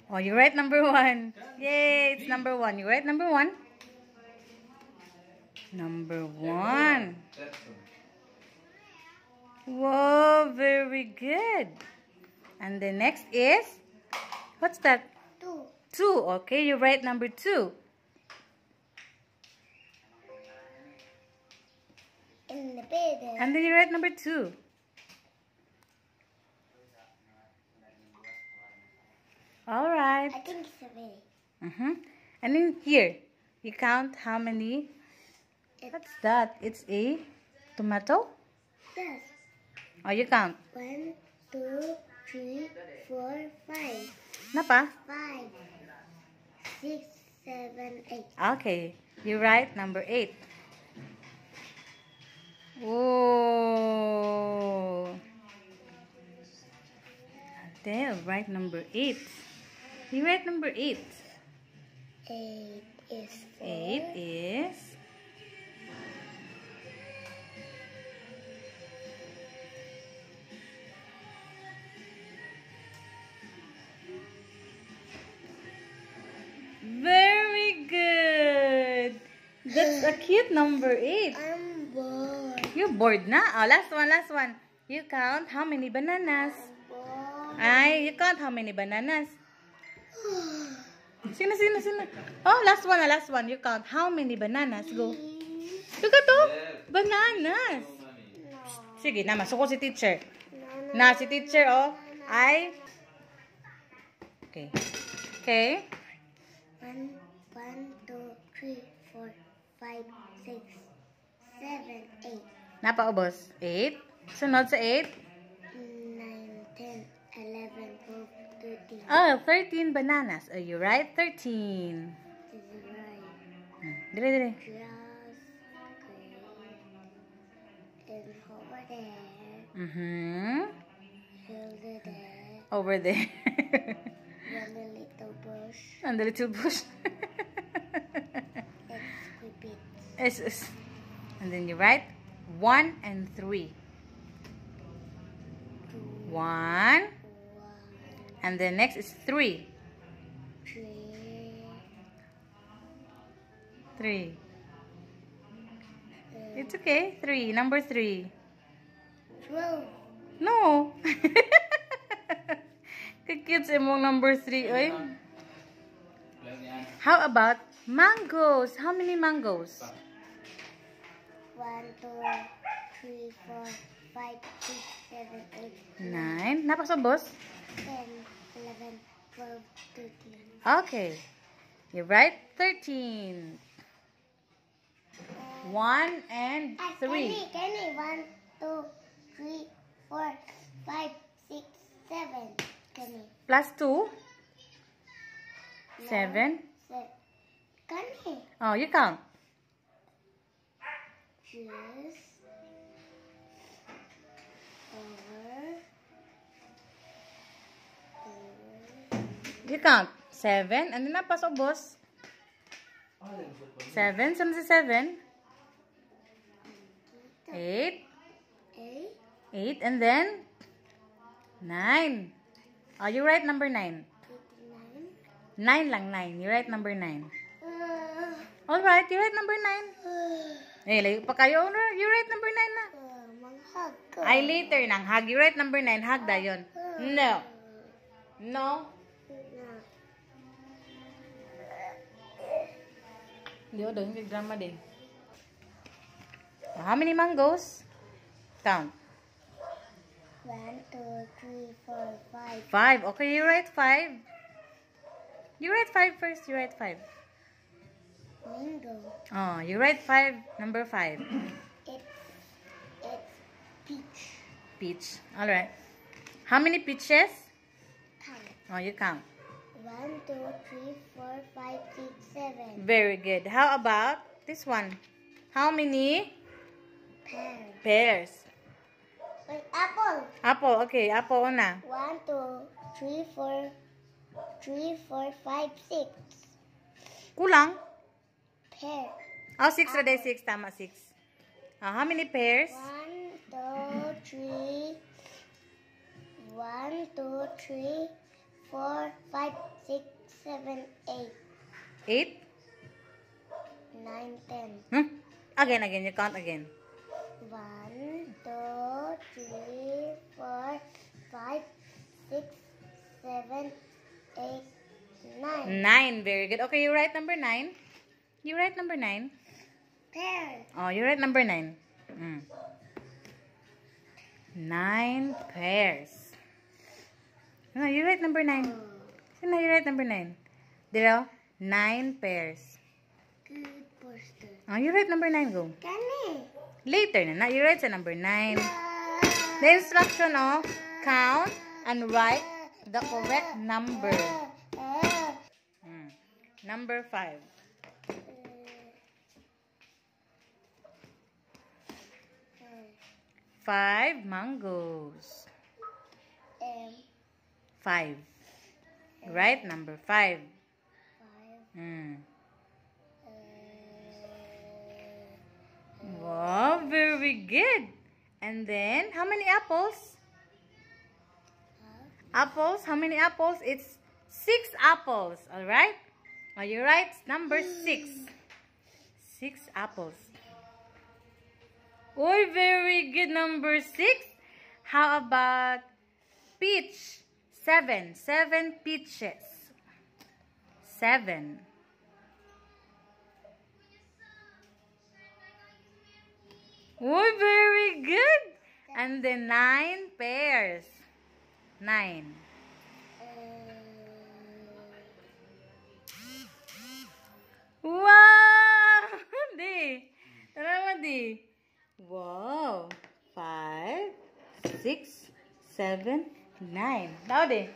Oh, you write number 1. Yay, it's number 1. You write number 1. Number 1. Whoa, very good. And the next is, what's that? 2. 2. Okay, you write number 2. In the bed. And then you write number 2. All right. I think it's a bed. And then here, you count how many. What's that? It's a tomato? Yes. Oh, you count. 1, 2, 3, 4, 5. Napa? 5, 6, 7, 8. Okay, you write number 8. Oh. Then write number 8. You write number 8. 8 is 4. 8 is. Very good. That's a cute number 8. I'm bored. You're bored na? Oh, last one. You count how many bananas. Bored. Ay, you count how many bananas. Sino? Oh, last one. You count how many bananas. Go. Look at to. Bananas. Sige, na, masuko si teacher. Na, si teacher, oh. Ay. Okay. 1, 2, 3, 4, 5, 6, 7, 8. Napaubos. 8. Sunod sa 8. 9, 10, 11, 12, 13. Oh, 13 bananas. Oh, you write 13. This is right. Dire. Just great. And over there. Over there. Over there. One little bush. And the little bush. Let's squib it. Yes. And then you write 1 and 3. 1. 1, And then next is 3. 3. 3. It's okay. 3. Number 3. 12. No. Kikits imong number 3. Oy. How about mangoes? How many mangoes? 1, 2, 3, 4, 5, 6, 7, 8, 9. Napasabos? 10, 11, 12, 13. Okay. You write 13. 1 and 3. Kenny. 1, 2, 3, 4, 5, 6, 7. Kenny. Plus 2. 7. Kenny. Oh, you count. Just over. You count. 7. And then napasabos? 7. Saan si 7? 8. 8. And then 9. Oh, you write number 9. 9 lang, 9. You write number 9. Alright, you write number 9. Eh, layo pa kayo. You write number 9 na. Manghag ko. Ay, later nang hug. You write number 9. Hug da yun. No. No. Yo, doon yung drama din. How many mangoes? Count. 1, 2, 3, 4, 5. 5. Okay, you write 5. You write 5 first. You write 5. Mango. Oh, you write 5. Number 5. It's peach. Peach. Alright. How many peaches? 10. Oh, you count. 1, 2, 3, 4, 5, 6, 7. Very good. How about this one? How many Pear. pears? Wait, apple. Apple. Okay, apple una. 1, 2, 3, 4, 5, 6. Kulang. Pear. Oh, 6 na day 6. Tama, 6. How many pears? 1, 2, 3. 1, 2, 3, 4, 5, 6, 7, 8, 8? 9, 10. Hmm? Again. You count again. 1, 2, 3, 4, 5, 6, 7, 8, 9. 9. Very good. Okay, you write number 9. You write number 9. Pear. Oh, you write number 9. 9 pairs. No, you write number 9. No, you write number 9. Dero, 9 pairs. Good poster. Oh, you write number 9, go. Kani? Later na, you write sa number 9. The instruction, oh, count and write the correct number. Number 5. 5 mangoes. 5. Right, number 5. 5. Wow, very good. And then, how many apples? Apples, how many apples? It's 6 apples, alright? Are you right? Number 6. 6 apples. Oh, very good. Number 6. How about peach? 7. 7 peaches. 7. Oh, very good. And then 9 pears. 9. Wow! Di. Tara mo, di. Wow. 5, 6, 7, 9. Now, di.